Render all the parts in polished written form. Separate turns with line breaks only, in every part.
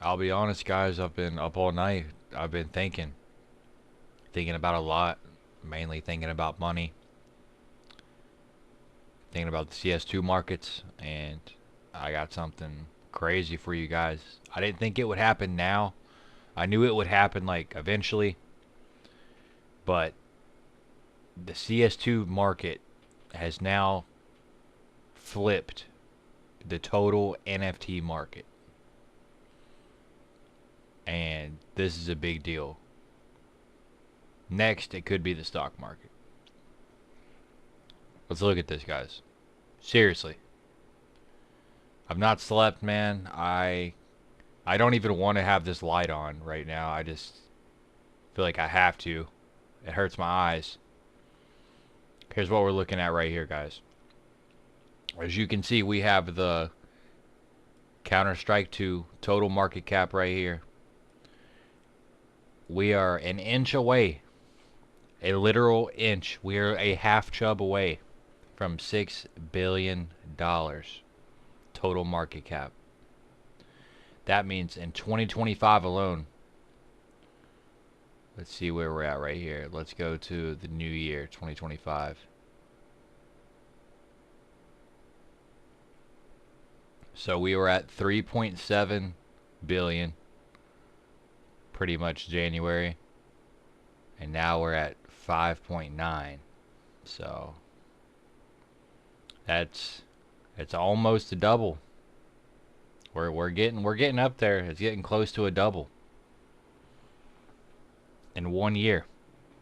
I'll be honest, guys. I've been up all night. I've been thinking about a lot. Mainly thinking about money, thinking about the CS2 markets, and I got something crazy for you guys. I didn't think it would happen now. I knew it would happen like eventually, but the CS2 market has now flipped the total NFT market, and this is a big deal. Next, it could be the stock market. Let's look at this, guys. Seriously, I've not slept, man. I don't even want to have this light on right now. I just feel like I have to. It hurts my eyes. Here's what we're looking at right here, guys. As you can see, we have the Counter-Strike 2 total market cap right here. We are an inch away, a literal inch. We are a half chub away from $6 billion total market cap. That means in 2025 alone, let's see where we're at right here. Let's go to the new year, 2025. So we were at 3.7 billion pretty much January, and now we're at 5.9. So that's it's almost a double. We're getting up there. It's getting close to a double in 1 year.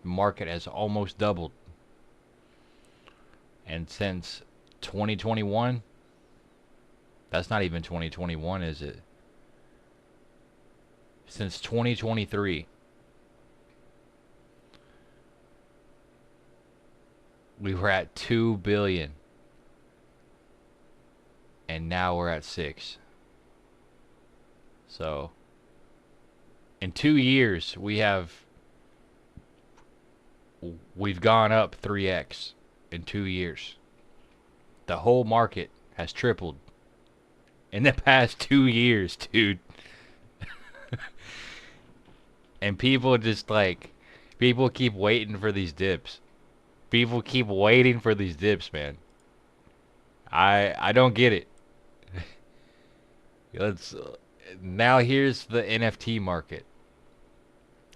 The market has almost doubled, and since 2021, that's not even 2021, is it? Since 2023, we were at 2 billion, and now we're at 6. So in 2 years we've gone up 3x in 2 years. The whole market has tripled in the past 2 years, dude. And people keep waiting for these dips. People keep waiting for these dips, man. I don't get it. Let's Now here's the NFT market.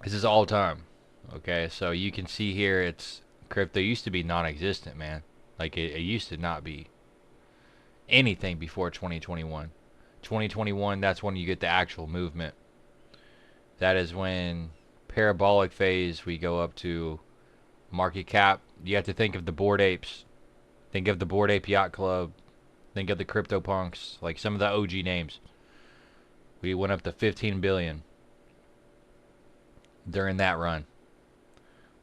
This is all time. Okay, so you can see here it's crypto used to be non-existent, man. Like it used to not be anything before 2021. 2021, that's when you get the actual movement. That is when parabolic phase we go up to market cap. You have to think of the Bored Apes. Think of the Bored Ape Yacht Club. Think of the CryptoPunks, like some of the OG names. We went up to 15 billion during that run.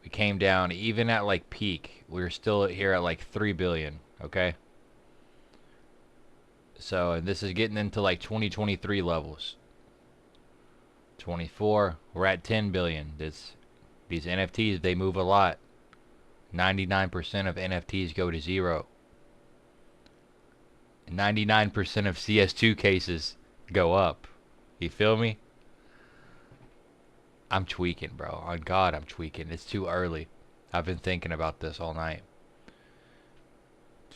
We came down even at like peak. We were still here at like 3 billion, okay? So, and this is getting into like 2023 levels. 24, we're at 10 billion. These NFTs, they move a lot. 99% of NFTs go to zero. 99% of CS2 cases go up. You feel me? I'm tweaking, bro. On God, I'm tweaking. It's too early. I've been thinking about this all night.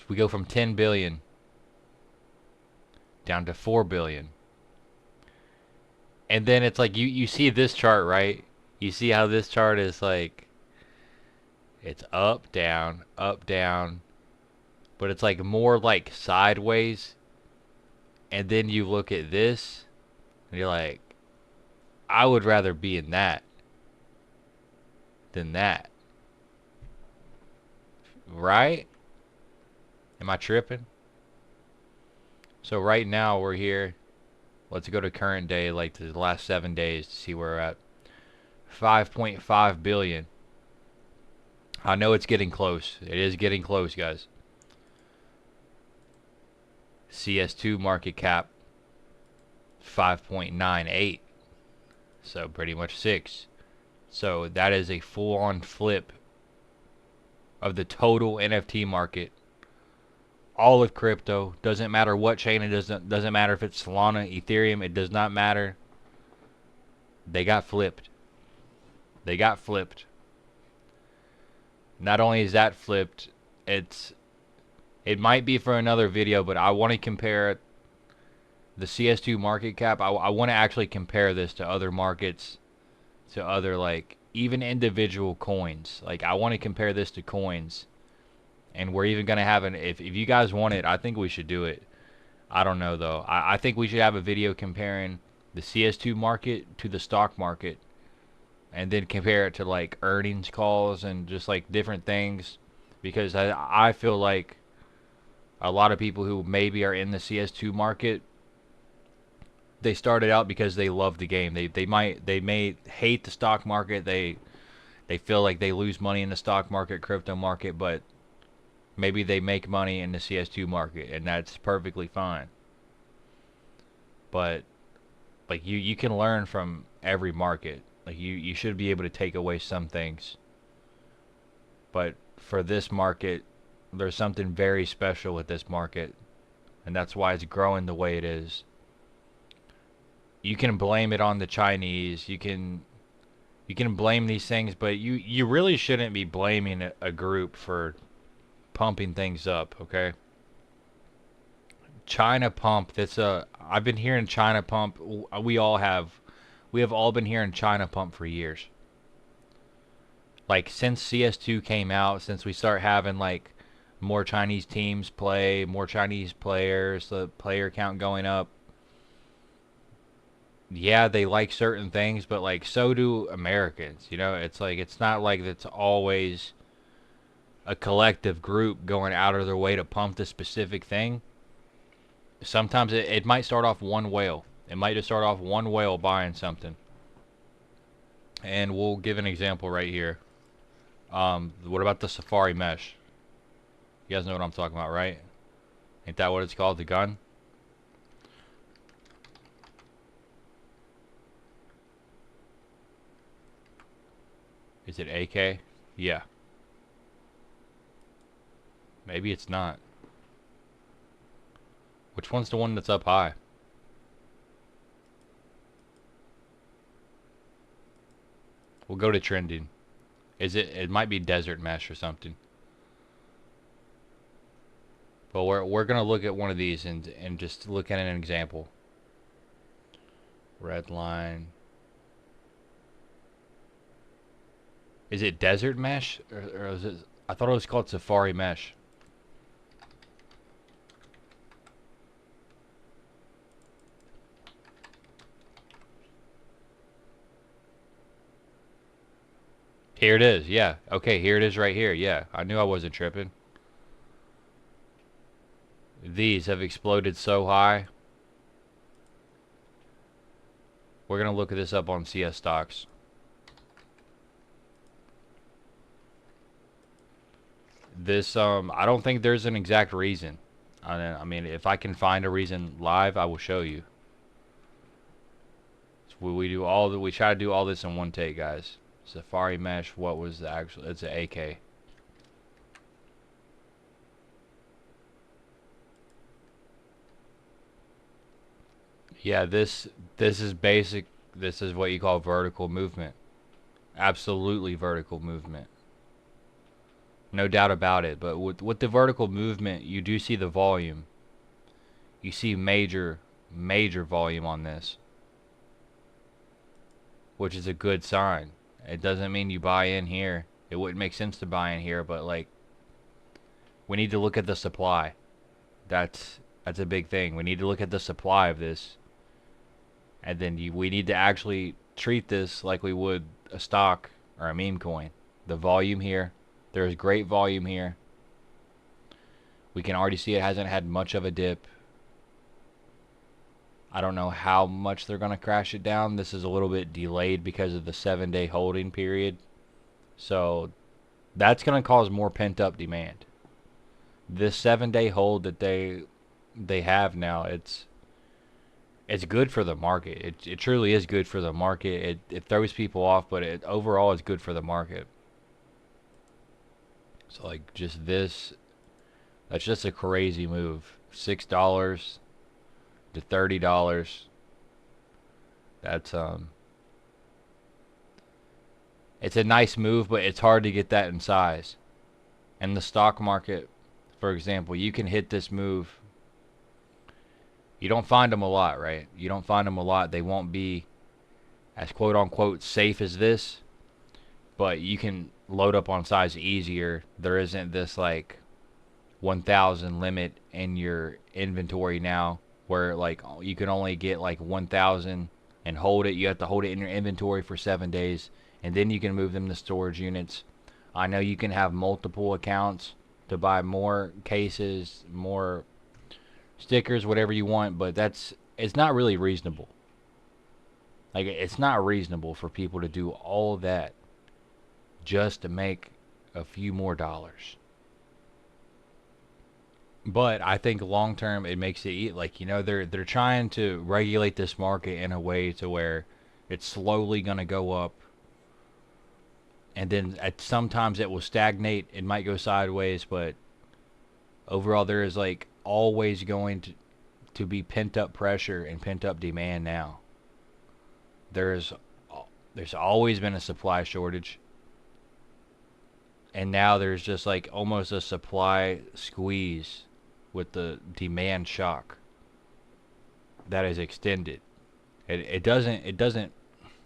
We go from 10 billion down to 4 billion. And then it's like you see this chart, right? You see how this chart is like it's up, down, but it's like more like sideways. And then you look at this and you're like, I would rather be in that than that. Right? Am I tripping? So right now we're here. Let's go to current day, like the last 7 days to see where we're at. 5.5 billion. I know it's getting close. It is getting close, guys. CS2 market cap 5.98. So pretty much 6. So that is a full-on flip of the total NFT market. All of crypto, doesn't matter what chain it doesn't matter if it's Solana, Ethereum, it does not matter. They got flipped. They got flipped. Not only is that flipped, it might be for another video, but I want to compare the CS2 market cap. I want to actually compare this to other markets, to other, like, even individual coins. Like, I want to compare this to coins. And we're even going to have if you guys want it, I think we should do it. I don't know, though. I think we should have a video comparing the CS2 market to the stock market, and then compare it to, like, earnings calls and just, like, different things. Because I feel like a lot of people who maybe are in the CS2 market, they started out because they love the game. They may hate the stock market. They feel like they lose money in the stock market, crypto market, but maybe they make money in the CS2 market, and that's perfectly fine. But like, you can learn from every market. Like, you should be able to take away some things. But for this market, there's something very special with this market, and that's why it's growing the way it is. You can blame it on the Chinese. You can blame these things, but you really shouldn't be blaming a group for pumping things up, okay? China pump, I've been hearing China pump. We have all been hearing China pump for years. Like, since CS2 came out, since we start having, like, more Chinese teams play, more Chinese players, the player count going up. Yeah, they like certain things, but, like, so do Americans. You know, it's like, it's not like it's always a collective group going out of their way to pump the specific thing. Sometimes it might start off one whale. It might just start off one whale buying something. And we'll give an example right here. What about the Safari Mesh? You guys know what I'm talking about, right? Ain't that what it's called, the gun? Is it AK? Yeah. Maybe it's not. Which one's the one that's up high? We'll go to trending. It might be Desert Mesh or something. But we're gonna look at one of these and just look at an example. Red line. Is it Desert Mesh or is it? I thought it was called Safari Mesh. Here it is. Yeah. Okay, here it is right here. Yeah, I knew I wasn't tripping. These have exploded so high. We're going to look at this up on CS stocks. This, I don't think there's an exact reason. I mean, if I can find a reason live, I will show you. So we try to do all this in one take, guys. Safari Mesh, what was the actual, it's an AK. Yeah, this is basic. This is what you call vertical movement. Absolutely vertical movement. No doubt about it. But with the vertical movement, you do see the volume. You see major volume on this, which is a good sign. It doesn't mean you buy in here. It wouldn't make sense to buy in here, but, like, we need to look at the supply. That's a big thing. We need to look at the supply of this. And then we need to actually treat this like we would a stock or a meme coin. The volume here, there's great volume here. We can already see it hasn't had much of a dip. I don't know how much they're going to crash it down. This is a little bit delayed because of the 7-day holding period. So that's going to cause more pent-up demand. This 7-day hold that they have now, it's good for the market. It truly is good for the market. It throws people off, but overall it's good for the market. So, like, just this, that's just a crazy move. $6 to $30. That's It's a nice move, but it's hard to get that in size. And the stock market, for example, you can hit this move. You don't find them a lot, right? You don't find them a lot. They won't be as quote unquote safe as this, but you can load up on size easier. There isn't this like 1,000 limit in your inventory now where like you can only get like 1,000 and hold it. You have to hold it in your inventory for 7 days and then you can move them to storage units. I know you can have multiple accounts to buy more cases, more stickers, whatever you want, but it's not really reasonable. Like it's not reasonable for people to do all that just to make a few more dollars. But I think long term it makes it like they're trying to regulate this market in a way to where it's slowly gonna go up, and then sometimes it will stagnate. It might go sideways, but overall there is like always going to be pent up pressure and pent up demand now. There's there's always been a supply shortage, and now there's just like almost a supply squeeze with the demand shock that is extended. It doesn't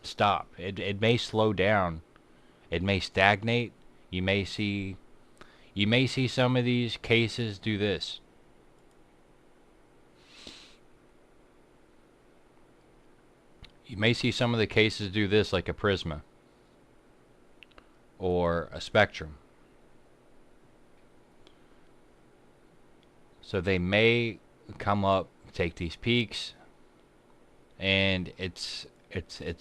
stop. It may slow down. It may stagnate. You may see some of these cases do this. You may see some of the cases do this like a Prisma or a Spectrum. So they may come up, take these peaks, and it's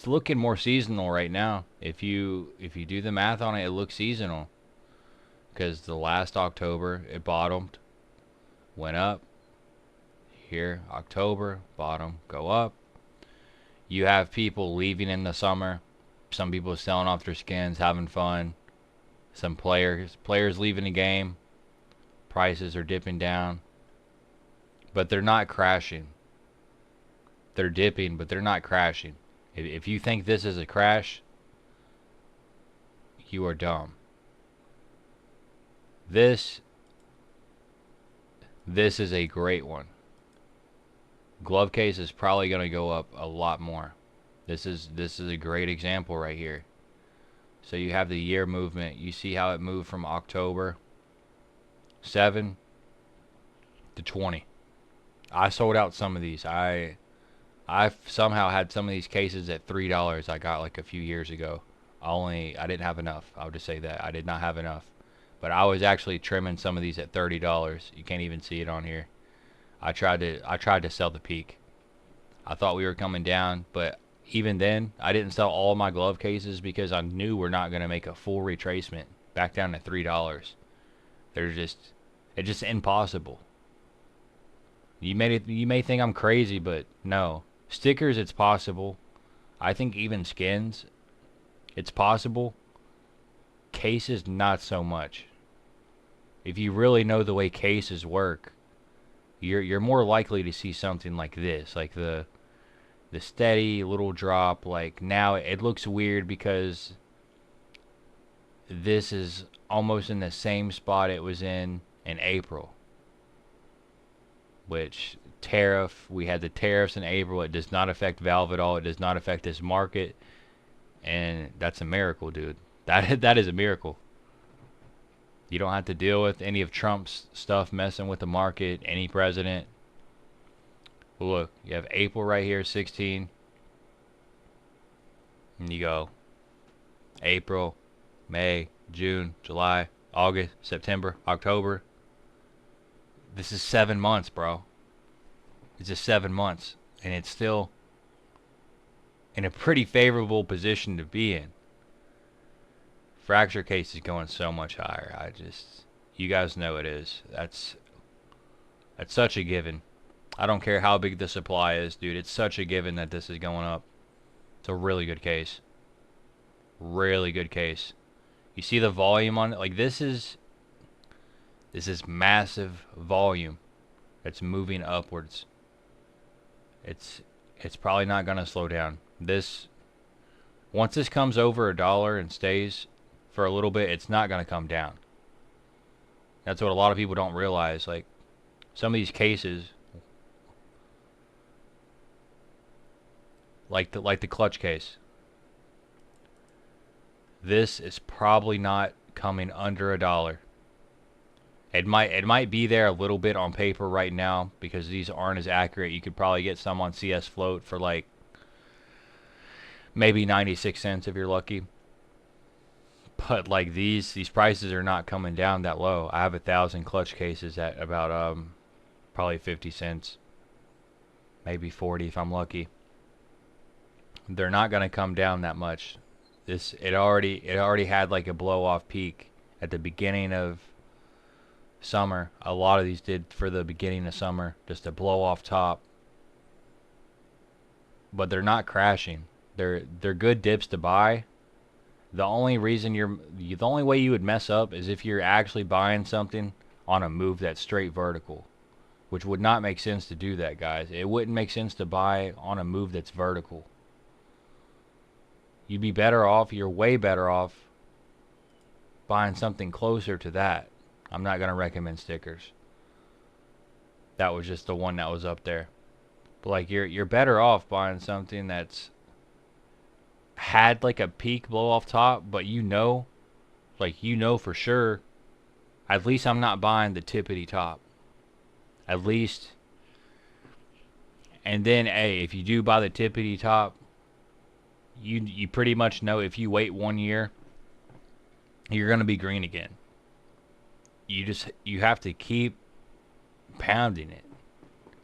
looking more seasonal right now. If you do the math on it, it looks seasonal because the last October it bottomed, went up. Here October bottom, go up. You have people leaving in the summer. Some people selling off their skins, having fun. Some players leaving the game. Prices are dipping down. But they're not crashing. They're dipping, but they're not crashing. If you think this is a crash, you are dumb. This is a great one. Glove case is probably going to go up a lot more. This is a great example right here. So you have the year movement. You see how it moved from October 7 to 20. I sold out some of these. I somehow had some of these cases at $3 I got like a few years ago. I didn't have enough. I'll just say that. I did not have enough. But I was actually trimming some of these at $30. You can't even see it on here. I tried to sell the peak. I thought we were coming down, but even then, I didn't sell all my glove cases because I knew we're not going to make a full retracement back down to $3. It's just impossible. You may think I'm crazy, but no. Stickers, it's possible. I think even skins, it's possible. Cases, not so much. If you really know the way cases work, you're more likely to see something like this, like the steady little drop. Like now it looks weird because this is almost in the same spot it was in April. Which we had the tariffs in April. It does not affect Valve at all. It does not affect this market, and that's a miracle, dude. That is a miracle. You don't have to deal with any of Trump's stuff messing with the market, any president. Well, look, you have April right here, 16. And you go April, May, June, July, August, September, October. This is 7 months, bro. It's just 7 months. And it's still in a pretty favorable position to be in. Fracture case is going so much higher. You guys know it is. That's such a given. I don't care how big the supply is, dude. It's such a given that this is going up. It's a really good case. Really good case. You see the volume on it? Like this is massive volume that's moving upwards. It's probably not going to slow down. This Once this comes over $1 and stays for a little bit, it's not going to come down. That's what a lot of people don't realize. Like, some of these cases, like the clutch case, this is probably not coming under $1. It might be there a little bit on paper right now because these aren't as accurate. You could probably get some on CS float for like maybe 96 cents if you're lucky. But like these prices are not coming down that low. I have 1,000 clutch cases at about probably 50 cents, maybe 40 if I'm lucky. They're not gonna come down that much. It already had like a blow off peak at the beginning of summer. A lot of these did for the beginning of summer, just a blow off top. But they're not crashing. They're good dips to buy. The only way you would mess up is if you're actually buying something on a move that's straight vertical, which would not make sense to do that, guys. It wouldn't make sense to buy on a move that's vertical. You'd be better off, you're way better off buying something closer to that. I'm not going to recommend stickers. That was just the one that was up there. But like you're better off buying something that's had like a peak blow off top, but you know for sure, at least I'm not buying the tippity top. At least. And then, hey, if you do buy the tippity top, you pretty much know if you wait 1 year, you're going to be green again. You have to keep pounding it.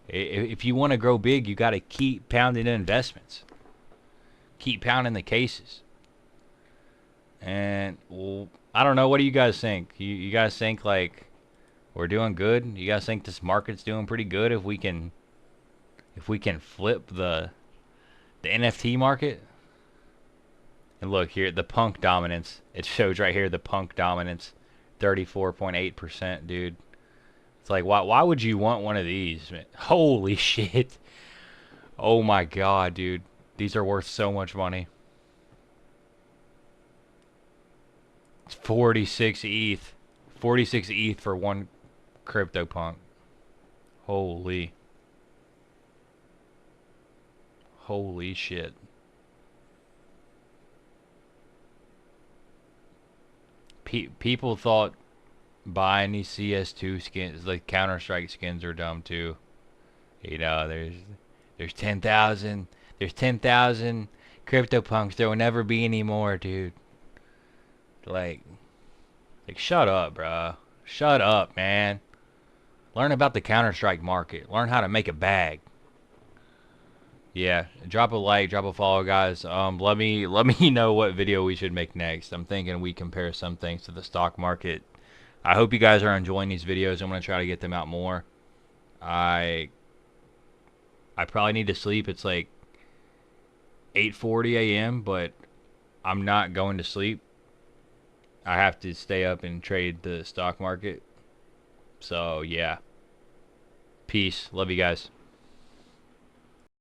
If you want to grow big, you got to keep pounding the investments. Keep pounding the cases. And well, I don't know. What do you guys think? You guys think like we're doing good? You guys think this market's doing pretty good if we can flip the NFT market? And look here, the punk dominance. It shows right here the punk dominance, 34.8%, dude. It's like why would you want one of these, man? Holy shit. Oh my god, dude. These are worth so much money. It's 46 ETH. 46 ETH for one CryptoPunk. Holy. Holy shit. People thought buying these CS2 skins, like Counter-Strike skins, are dumb too. You know, there's 10,000 CryptoPunks. There will never be any more, dude. Like shut up, bro. Shut up, man. Learn about the Counter-Strike market. Learn how to make a bag. Yeah, drop a like, drop a follow, guys. Let me know what video we should make next. I'm thinking we compare some things to the stock market. I hope you guys are enjoying these videos. I'm gonna try to get them out more. I probably need to sleep. It's like 8:40 a.m., but I'm not going to sleep. I have to stay up and trade the stock market. So yeah. Peace. Love you guys.